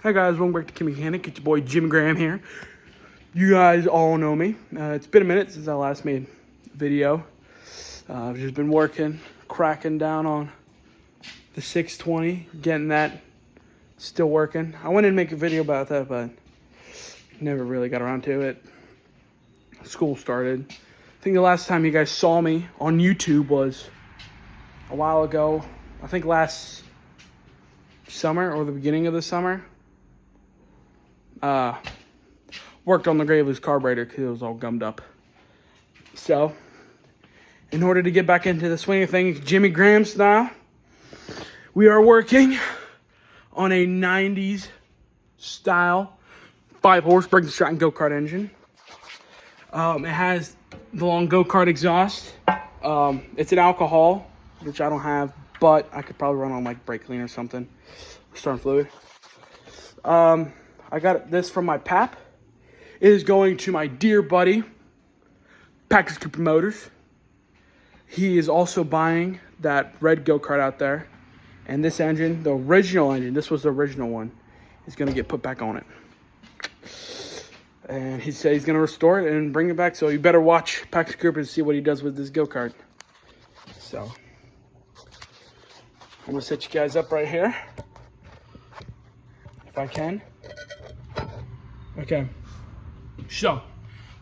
Hi guys, welcome back to Kim Mechanic. It's your boy Jim Graham here. You guys all know me. It's been a minute since I last made a video. I've just been working, cracking down on the 620, getting that still working. I wanted to make a video about that, but never really got around to it. School started. I think the last time you guys saw me on YouTube was a while ago. I think last summer or the beginning of the summer. Worked on the Gravely's carburetor because it was all gummed up. So, in order to get back into the swing of things, Jimmy Graham style, we are working on a 90s style 5-horse Briggs & Stratton go-kart engine. It has the long go-kart exhaust. It's an alcohol, which I don't have, but I could probably run on like brake clean or something. Starting fluid. I got this from my pap. It is going to my dear buddy, Paxton Motors. He is also buying that red go-kart out there. And this engine, the original engine, this was the original one, is going to get put back on it. And he said he's going to restore it and bring it back. So you better watch Paxton Cooper to see what he does with this go-kart. So, I'm going to set you guys up right here. If I can. Okay. So,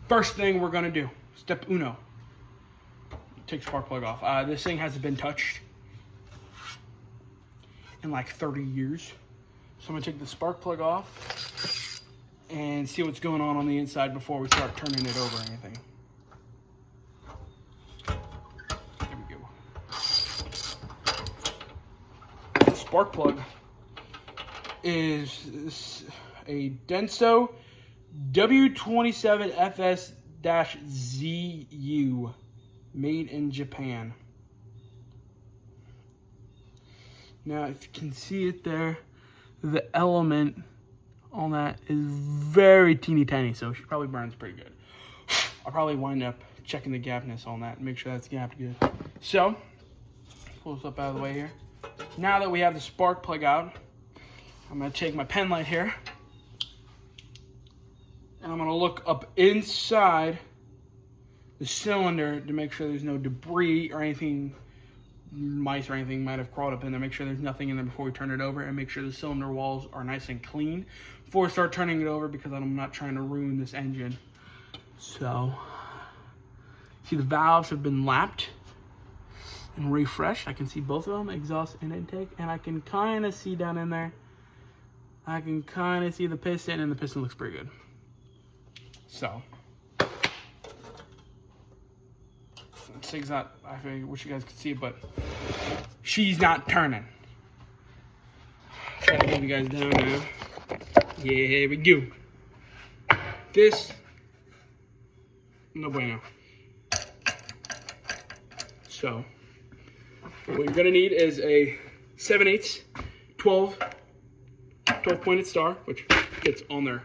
first thing we're going to do. Step uno. Take spark plug off. This thing hasn't been touched in like 30 years. So I'm going to take the spark plug off and see what's going on the inside before we start turning it over or anything. There we go. The spark plug is a Denso W27FS-ZU, made in Japan. Now, if you can see it there, the element on that is very teeny tiny, so she probably burns pretty good. I'll probably wind up checking the gapness on that and make sure that's gapped good. So, pull this up out of the way here. Now that we have the spark plug out, I'm going to take my pen light here, and I'm going to look up inside the cylinder to make sure there's no debris or anything, mice or anything might have crawled up in there. Make sure there's nothing in there before we turn it over, and make sure the cylinder walls are nice and clean before we start turning it over, because I'm not trying to ruin this engine. So, see the valves have been lapped and refreshed. I can see both of them, exhaust and intake, and I can kind of see down in there. I can kind of see the piston, and the piston looks pretty good. So, this thing's not, I wish you guys could see it, but she's not turning. Try to get you guys down now. Yeah, here we go. This, no bueno. So, what you're gonna need is a 7/8 12-pointed star, which fits on there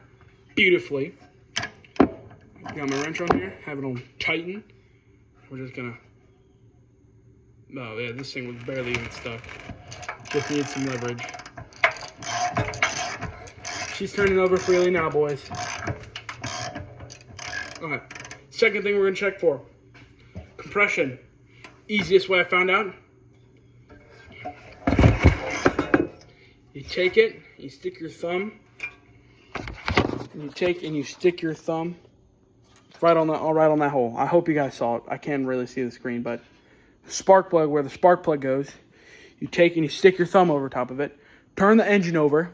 beautifully. Got my wrench on here, have it on tighten. We're just gonna, oh yeah, this thing was barely even stuck. Just needs some leverage. She's turning over freely now, boys. Okay, second thing we're gonna check for, compression. Easiest way I found out. You take it, you stick your thumb, and you take and you stick your thumb right on that hole. I hope you guys saw it. I can't really see the screen, but the spark plug, where the spark plug goes, you take and you stick your thumb over top of it, turn the engine over,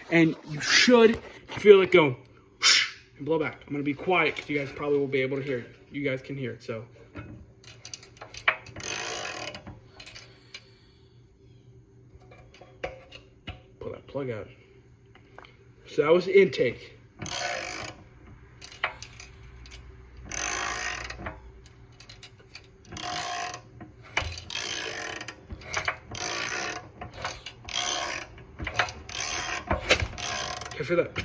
and you should feel it go and blow back. I'm going to be quiet because you guys probably will be able to hear it. You guys can hear it, so. Pull that plug out. So that was the intake. Okay, for that.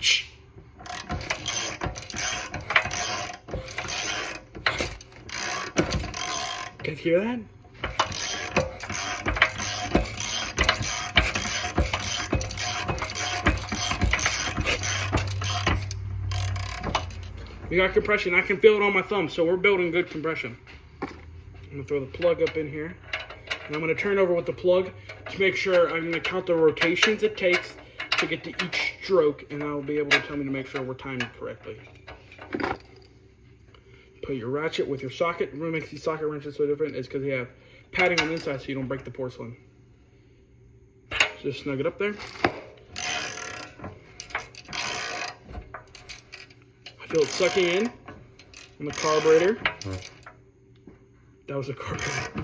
Can you hear that? We got compression. I can feel it on my thumb, so we're building good compression. I'm gonna throw the plug up in here. And I'm gonna turn over with the plug to make sure I'm gonna count the rotations it takes to get to each stroke, and that'll be able to tell me to make sure we're timing correctly. Put your ratchet with your socket. What makes these socket wrenches so different is because they have padding on the inside so you don't break the porcelain. Just snug it up there. I feel it sucking in on the carburetor. That was the carburetor.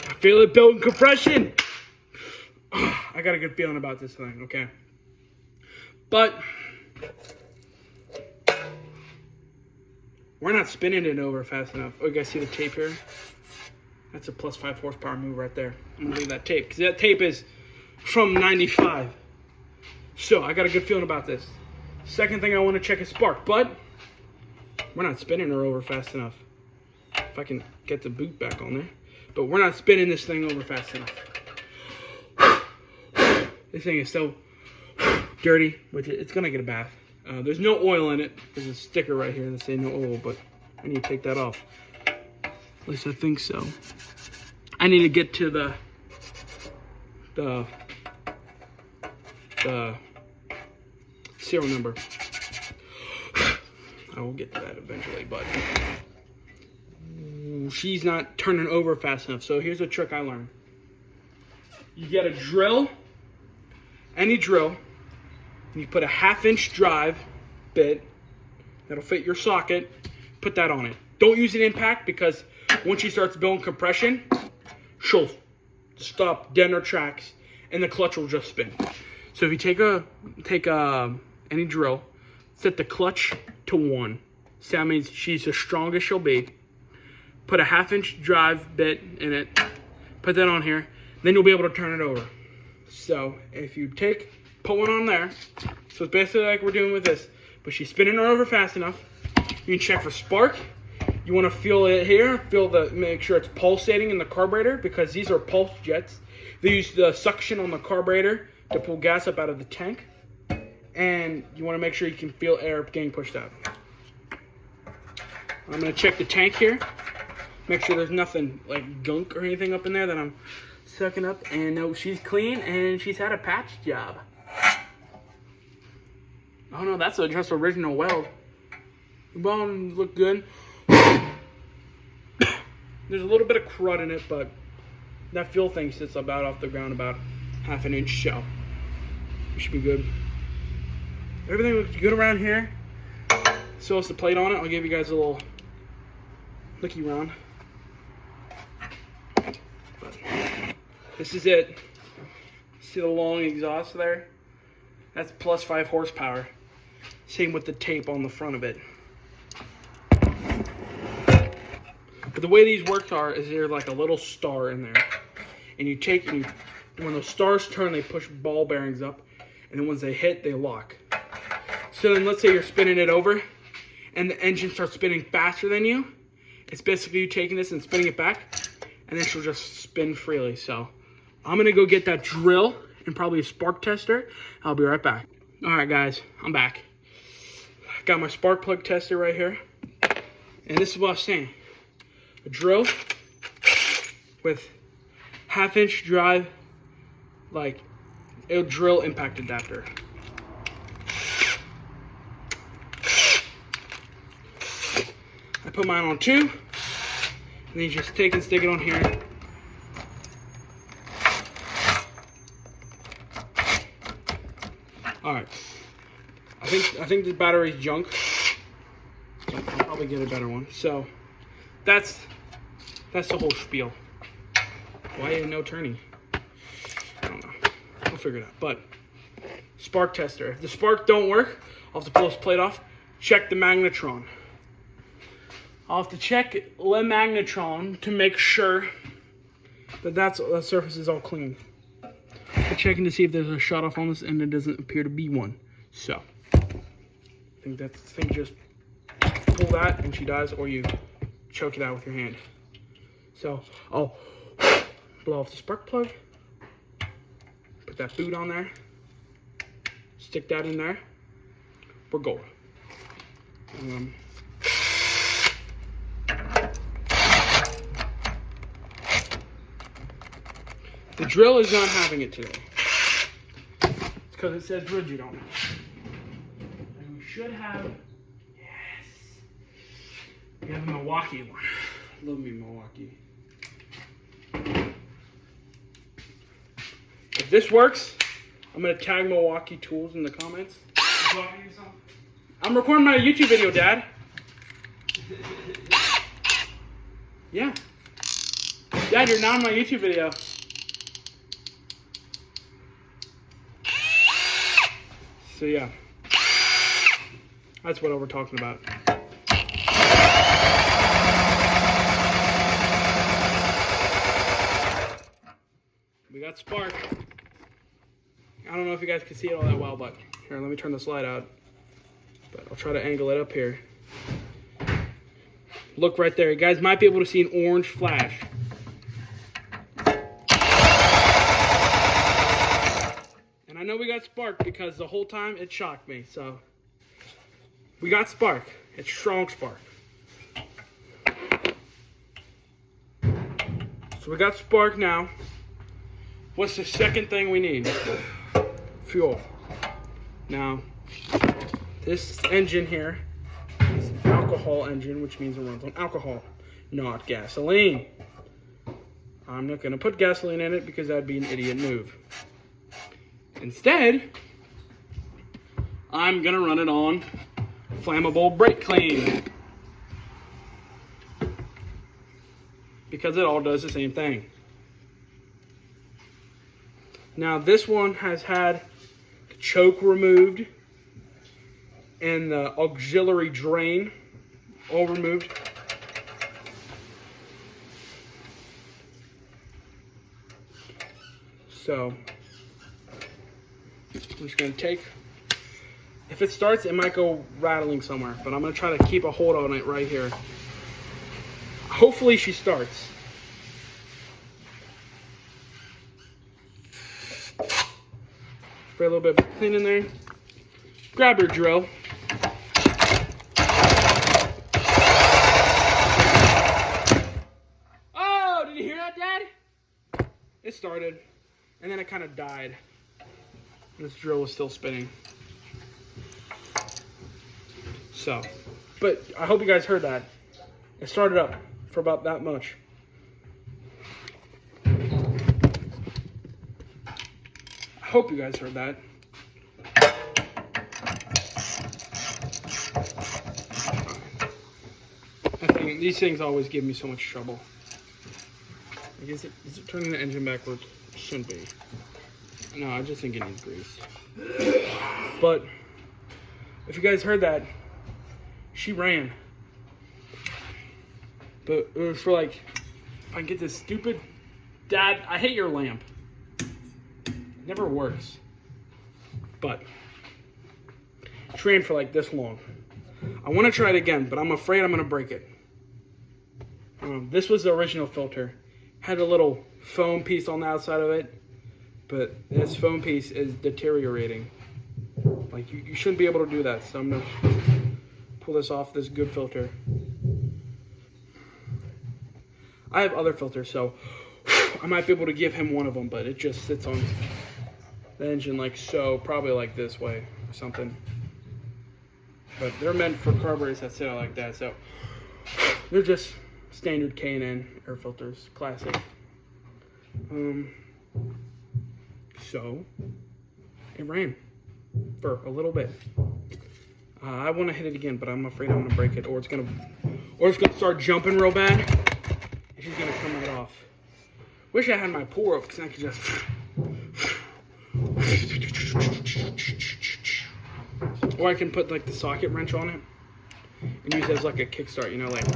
I feel it building compression. I got a good feeling about this thing, okay? But we're not spinning it over fast enough. Oh, you guys see the tape here? That's a plus 5 horsepower move right there. I'm gonna leave that tape because that tape is from 95. So I got a good feeling about this. Second thing I want to check is spark, but we're not spinning her over fast enough. If I can get the boot back on there. But we're not spinning this thing over fast enough. This thing is so dirty, which it's gonna get a bath. There's no oil in it. There's a sticker right here that says no oil, but I need to take that off. At least I think so. I need to get to the serial number. I will get to that eventually, but she's not turning over fast enough. So here's a trick I learned. You get a drill, any drill, and you put a 1/2-inch drive bit that'll fit your socket, put that on it. Don't use an impact because once she starts building compression, she'll stop dead in her tracks and the clutch will just spin. So if you take any drill, set the clutch to 1. So that means she's the strongest she'll be. Put a 1/2-inch drive bit in it, put that on here, then you'll be able to turn it over. So if you put one on there, so it's basically like we're doing with this, but she's spinning her over fast enough. You can check for spark. You want to feel it here, make sure it's pulsating in the carburetor because these are pulse jets. They use the suction on the carburetor to pull gas up out of the tank. And you want to make sure you can feel air getting pushed out. I'm going to check the tank here. Make sure there's nothing like gunk or anything up in there that I'm sucking up. And no, she's clean and she's had a patch job. Oh no, that's just original weld. The bone look good. There's a little bit of crud in it, but that fuel thing sits about off the ground about 1/2 inch, so it should be good. Everything looks good around here. So it's the plate on it. I'll give you guys a little looky round. But this is it. See the long exhaust there? That's plus 5 horsepower. Same with the tape on the front of it. But the way these work is there's like a little star in there. And when those stars turn, they push ball bearings up. And then once they hit, they lock. So then let's say you're spinning it over and the engine starts spinning faster than you. It's basically you taking this and spinning it back, and then she'll just spin freely. So I'm going to go get that drill and probably a spark tester. I'll be right back. All right, guys, I'm back. Got my spark plug tester right here. And this is what I was saying. A drill with 1/2-inch drive, like a drill impact adapter. I put mine on 2, and then you just take and stick it on here. All right, I think this battery's junk. I'll probably get a better one. So that's the whole spiel. Why no turning? I don't know. I'll figure it out. But spark tester. If the spark don't work, I'll have to pull this plate off. Check the magnetron. I'll have to check the magnetron to make sure that the surface is all clean. I'm checking to see if there's a shut off on this, and there doesn't appear to be one. So I think that's the thing. Just pull that and she dies, or you choke it out with your hand. So I'll Blow off the spark plug. Put that boot on there. Stick that in there. We're gold. The drill is not having it today. It's because it says rigid on it. And we should have, yes, we have a Milwaukee one. Love me Milwaukee. If this works, I'm going to tag Milwaukee tools in the comments. I'm recording my YouTube video, Dad. Yeah. Dad, you're now in my YouTube video. So yeah. That's what we're talking about. We got spark. I don't know if you guys can see it all that well, but here, let me turn the slide out. But I'll try to angle it up here. Look right there. You guys might be able to see an orange flash. And I know we got spark because the whole time it shocked me. So we got spark. It's strong spark. So we got spark now. What's the second thing we need? Fuel. Now, this engine here is an alcohol engine, which means it runs on alcohol, not gasoline. I'm not going to put gasoline in it because that'd be an idiot move. Instead, I'm going to run it on flammable brake clean. Because it all does the same thing. Now this one has had the choke removed and the auxiliary drain all removed. So I'm just going to take, if it starts it might go rattling somewhere, but I'm going to try to keep a hold on it right here. Hopefully she starts. Spray a little bit of clean in there. Grab your drill. Oh, did you hear that, Dad? It started, and then it kind of died. And this drill was still spinning. So, but I hope you guys heard that. It started up for about that much. I hope you guys heard that. These things always give me so much trouble. Is it turning the engine backwards? It shouldn't be. No, I just think it needs grease. But if you guys heard that, she ran. But it was for like, if I can get this stupid, Dad, I hate your lamp. It never works. But she ran for like this long. I want to try it again, but I'm afraid I'm going to break it. This was the original filter. Had a little foam piece on the outside of it, but this foam piece is deteriorating. Like you shouldn't be able to do that. So I'm going to pull this off this good filter. I have other filters, so I might be able to give him one of them, but it just sits on the engine like so, probably like this way or something. But they're meant for carburetors that sit out like that, so they're just standard K&N air filters, classic. So it ran for a little bit. I want to hit it again, but I'm afraid I'm going to break it, or it's going to start jumping real bad, and she's going to come right off. Wish I had my pour up, because I could just... Or I can put like the socket wrench on it and use it as like a kickstart, you know, like.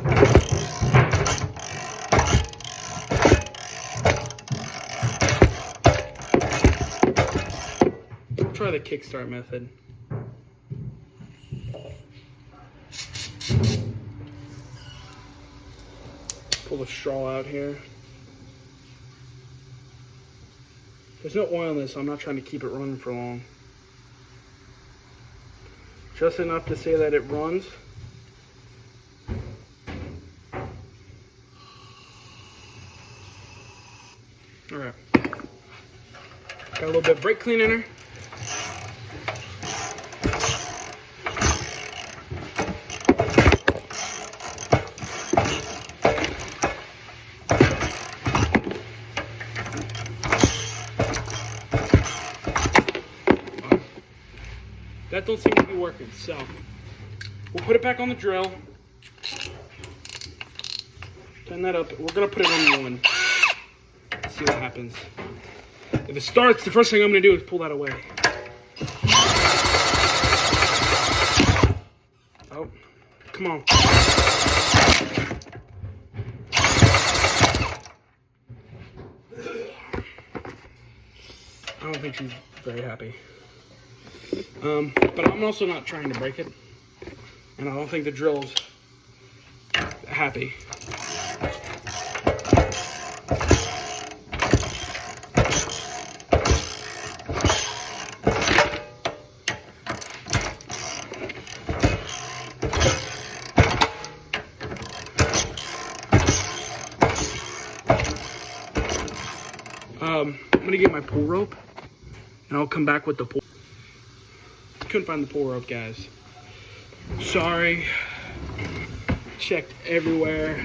Try the kickstart method. Pull the straw out here. There's no oil in this, so I'm not trying to keep it running for long. Just enough to say that it runs. All right. Got a little bit of brake cleaner in her. That don't seem to be working, so we'll put it back on the drill. Turn that up. We're gonna put it on one. See what happens. If it starts, the first thing I'm gonna do is pull that away. Oh, come on. I don't think she's very happy. But I'm also not trying to break it. And I don't think the drill's happy. I'm gonna get my pull rope and I'll come back with the pull. Couldn't find the pull rope, guys. Sorry. Checked everywhere.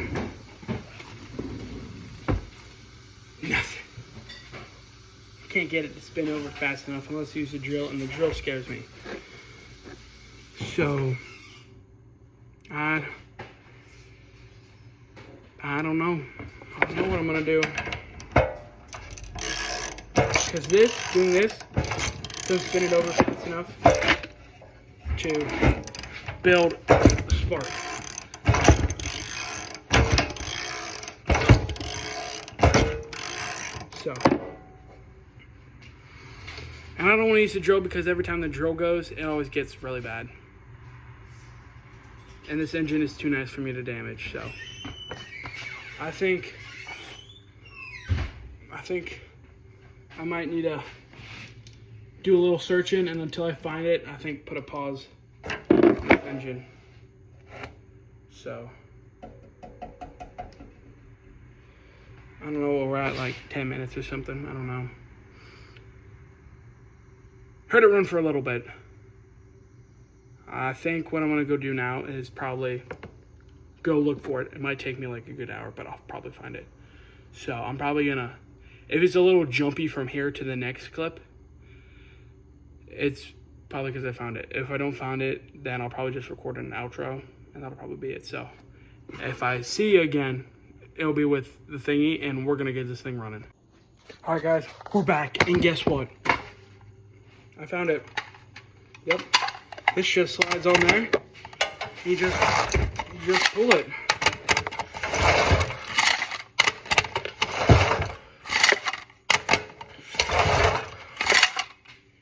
Nothing. Can't get it to spin over fast enough unless I use the drill, and the drill scares me. So I don't know. I don't know what I'm gonna do. Because doing this, doesn't spin it over fast enough to build a spark. So, and I don't want to use the drill because every time the drill goes, it always gets really bad. And this engine is too nice for me to damage, so I think I might need to do a little searching, and until I find it, I think put a pause on the engine. So I don't know, we're at like 10 minutes or something. I don't know. Heard it run for a little bit. I think what I'm gonna go do now is probably go look for it. It might take me like a good hour, but I'll probably find it. So I'm probably gonna, if it's a little jumpy from here to the next clip, it's probably because I found it. If I don't find it, then I'll probably just record an outro, and that'll probably be it. So if I see you again, it'll be with the thingy, and we're gonna get this thing running. All right, guys, we're back, and guess what? I found it. Yep, this just slides on there. You just pull it.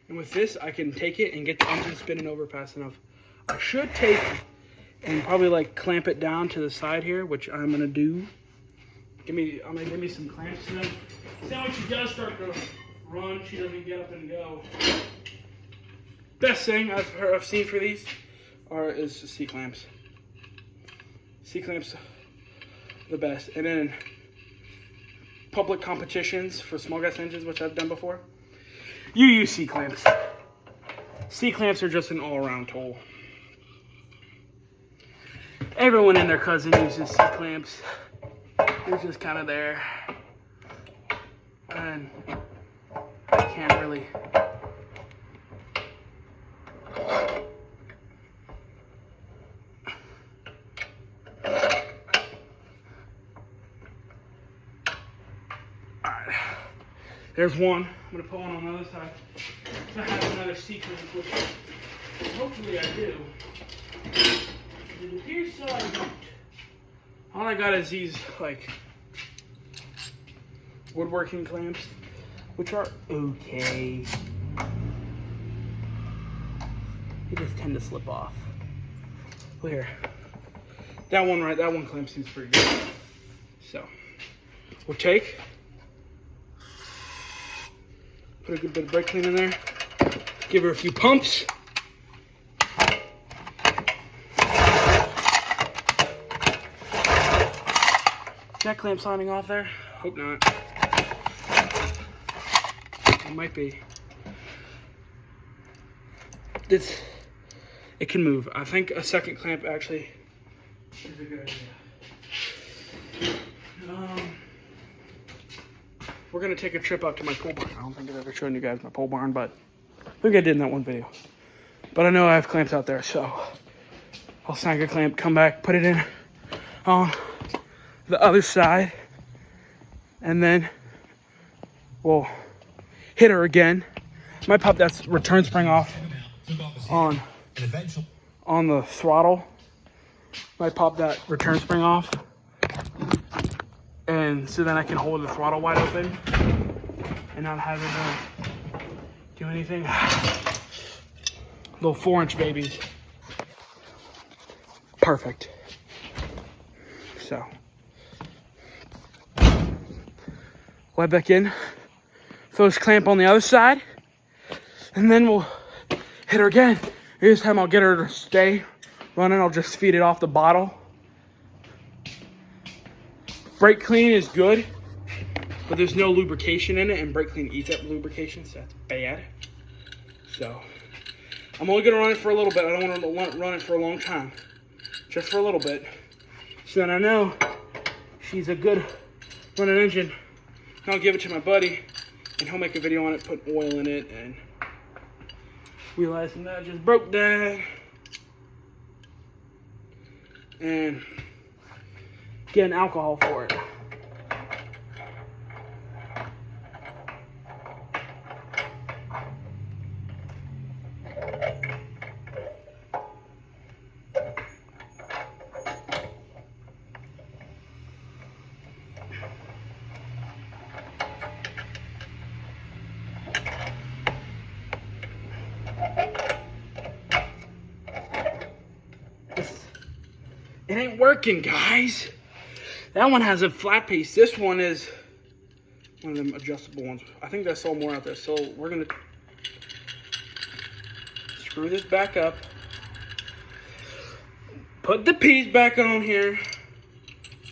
And with this, I can take it and get the engine spinning over fast enough. I should take and probably like clamp it down to the side here, which I'm gonna do. I'm gonna give me some clamps to them. So when she does start to run, she doesn't get up and go. Best thing I've seen for these is C-clamps. C-clamps, the best. And then public competitions for small gas engines, which I've done before, you use C-clamps. C-clamps are just an all-around tool. Everyone and their cousin uses C-clamps. They're just kind of there. And I can't really... Alright. There's one. I'm going to put one on the other side. I have another C-clamp, which hopefully I do. It appears so I don't. All I got is these, like, woodworking clamps, which are okay. They just tend to slip off. Well, here. That one clamp seems pretty good. So, we'll take Put a good bit of brake clean in there. Give her a few pumps. Is that clamp sliding off there? Hope not. It might be. It can move. I think a second clamp actually is a good idea. We're gonna take a trip out to my pole barn. I don't think I've ever shown you guys my pole barn, but I think I did in that one video. But I know I have clamps out there, so I'll snag a clamp, come back, put it in on the other side, and then we'll hit her again. Might pop that return spring off on the throttle. Might pop that return spring off, and so then I can hold the throttle wide open and not have it do anything. Little 4-inch babies. Perfect. So, let back in. Throw this clamp on the other side, and then we'll hit her again. This time I'll get her to stay running. I'll just feed it off the bottle. Brake clean is good, but there's no lubrication in it, and brake clean eats up lubrication, so that's bad. So I'm only gonna run it for a little bit. I don't want to run it for a long time, just for a little bit, so then I know she's a good running engine. And I'll give it to my buddy, and he'll make a video on it, put oil in it, and realizing that I just broke that, and getting alcohol for it. It ain't working, guys. That one has a flat piece. This one is one of them adjustable ones. I think there's sold more out there. So we're gonna screw this back up. Put the piece back on here.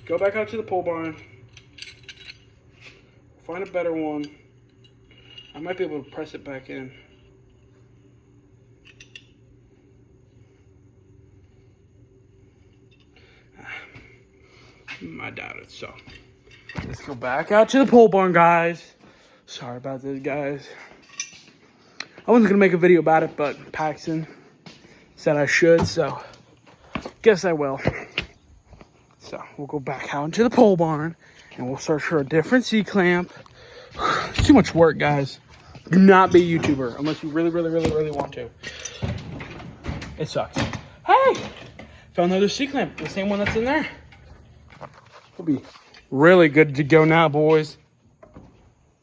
Go back out to the pole barn. Find a better one. I might be able to press it back in. I doubt it, so let's go back out to the pole barn, guys. Sorry about this, guys. I wasn't gonna make a video about it, but Paxton said I should, so guess I will. So we'll go back out into the pole barn and we'll search for a different C-clamp. It's too much work, guys. Do not be a YouTuber unless you really want to. It sucks. Hey, found another C-clamp, the same one that's in there. We'll be really good to go now, boys,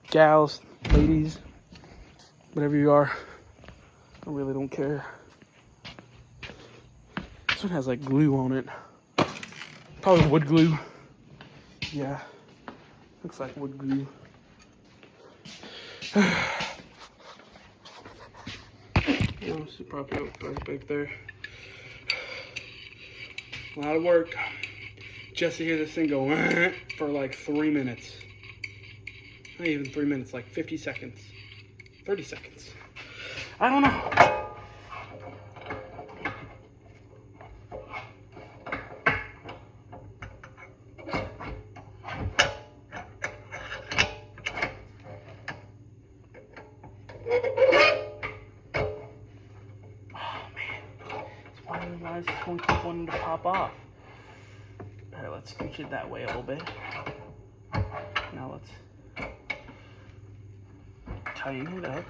gals, ladies, whatever you are. I really don't care. This one has like glue on it. Probably wood glue. Yeah, looks like wood glue. Probably right back there. A lot of work. Just to hear this thing go for like 3 minutes. Not even 3 minutes, like 50 seconds. 30 seconds. I don't know. Oh man. Why is this one keep wanting to pop off? Alright, let's scooch it that way a little bit. Now let's tighten it up.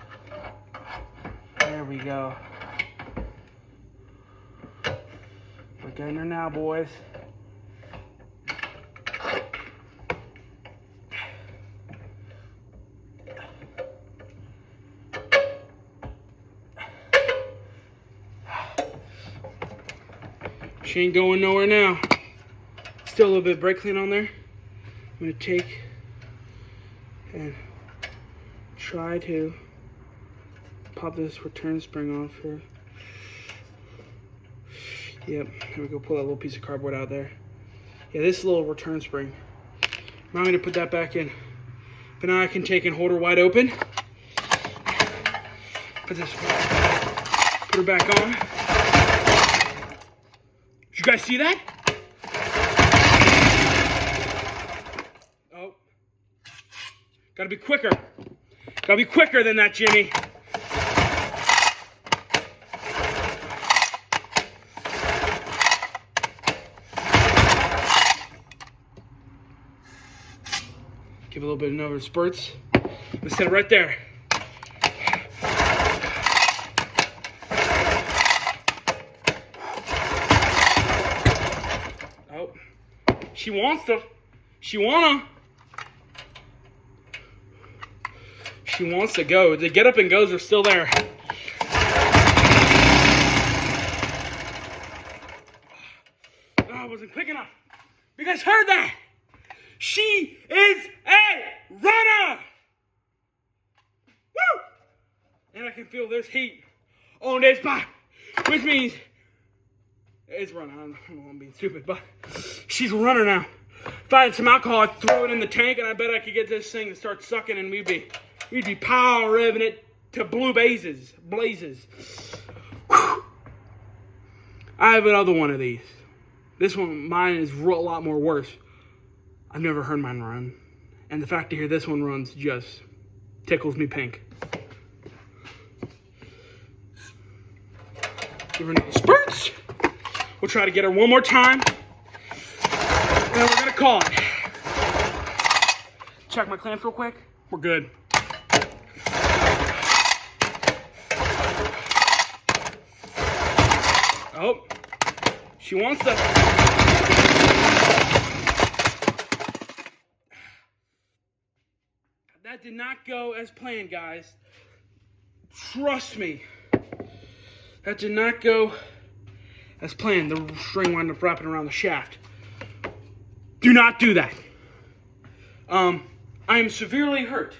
There we go. We're getting her now, boys. She ain't going nowhere now. Still a little bit of brake clean on there. I'm gonna take and try to pop this return spring off here. Yep, here we go, pull that little piece of cardboard out there. Yeah, this little return spring. Remind me to put that back in. But now I can take and hold her wide open. Put her back on. Did you guys see that? Oh. Gotta be quicker. Gotta be quicker than that, Jimmy. Give a little bit of another spurts. Let's set it right there. Oh, she wants to. She wants to go. The get up and goes are still there. Oh, I wasn't quick enough. You guys heard that? She is a runner! Woo! And I can feel there's heat on this bike, which means it's running. I don't know I'm being stupid, but she's a runner now. If I had some alcohol, I'd throw it in the tank, and I bet I could get this thing to start sucking, and we'd be power revving it to blue blazes. Whew. I have another one of these. This one, mine is a lot more worse. I've never heard mine run. And the fact to hear this one runs just tickles me pink. Give her another spurts. We'll try to get her one more time. And then we're gonna call it. Check my clamps real quick. We're good. Oh, she wants to. That did not go as planned, guys. Trust me. That did not go as planned. The string wound up wrapping around the shaft. Do not do that. I am severely hurt.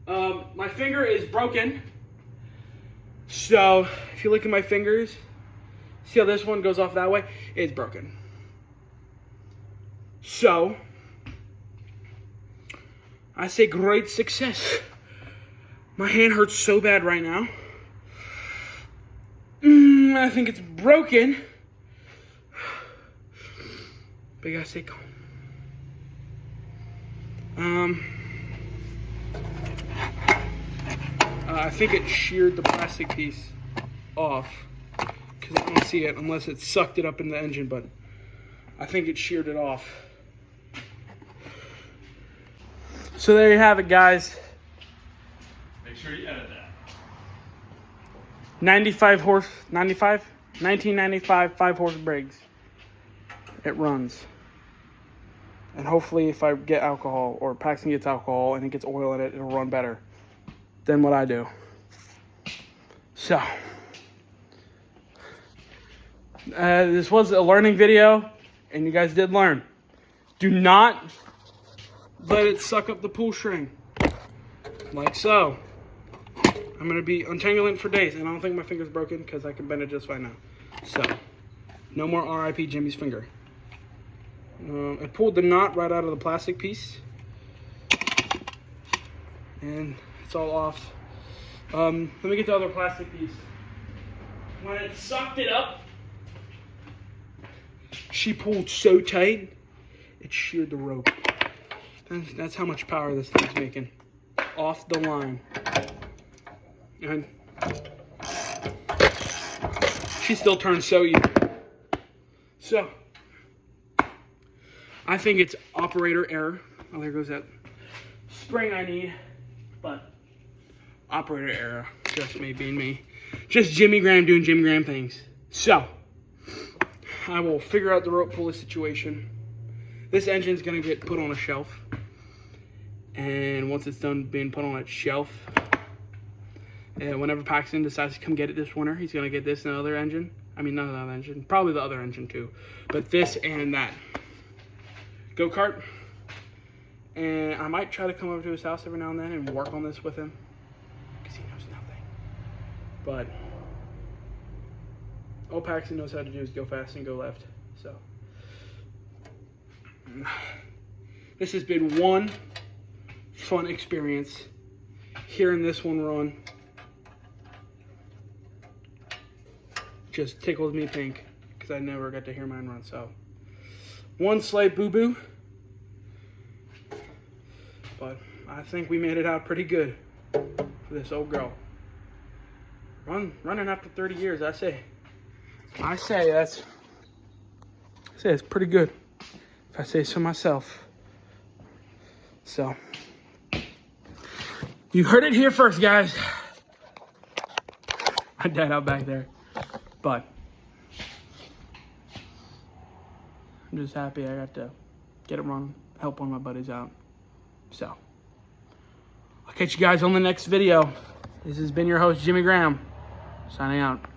My finger is broken. So, if you look at my fingers, see how this one goes off that way? It's broken. So, I say great success. My hand hurts so bad right now. I think it's broken. But you gotta stay calm. I think it sheared the plastic piece off. Because I don't see it unless it sucked it up in the engine, but I think it sheared it off. So there you have it, guys. Make sure you edit that. 1995 5-horse Briggs. It runs. And hopefully if I get alcohol, or Paxton gets alcohol and it gets oil in it, it'll run better than what I do. So, this was a learning video, and you guys did learn. Do not let it suck up the pull string, like so. I'm going to be untangling it for days, and I don't think my finger's broken because I can bend it just fine now. So, no more RIP Jimmy's finger. I pulled the knot right out of the plastic piece, and it's all off. Let me get the other plastic piece. When it sucked it up, she pulled so tight, it sheared the rope. That's how much power this thing's making. Off the line. And she still turns so even. So, I think it's operator error. Oh, there goes that spring I need. But operator error. Just me being me. Just Jimmy Graham doing Jimmy Graham things. So, I will figure out the rope pulley situation. This engine's going to get put on a shelf. And once it's done being put on a shelf, whenever Paxton decides to come get it this winter, he's going to get this and another engine. I mean, not another engine. Probably the other engine too. But this and that. Go-kart. And I might try to come over to his house every now and then and work on this with him. Because he knows nothing. But all Paxton knows how to do is go fast and go left. So this has been one fun experience. Hearing this one run just tickles me pink because I never got to hear mine run. So one slight boo-boo, but I think we made it out pretty good for this old girl. Running after 30 years, I say it's pretty good, if I say so myself. So you heard it here first, guys. My dad out back there, but I'm just happy I got to get it running, help one of my buddies out. So I'll catch you guys on the next video. This has been your host, Jimmy Graham, signing out.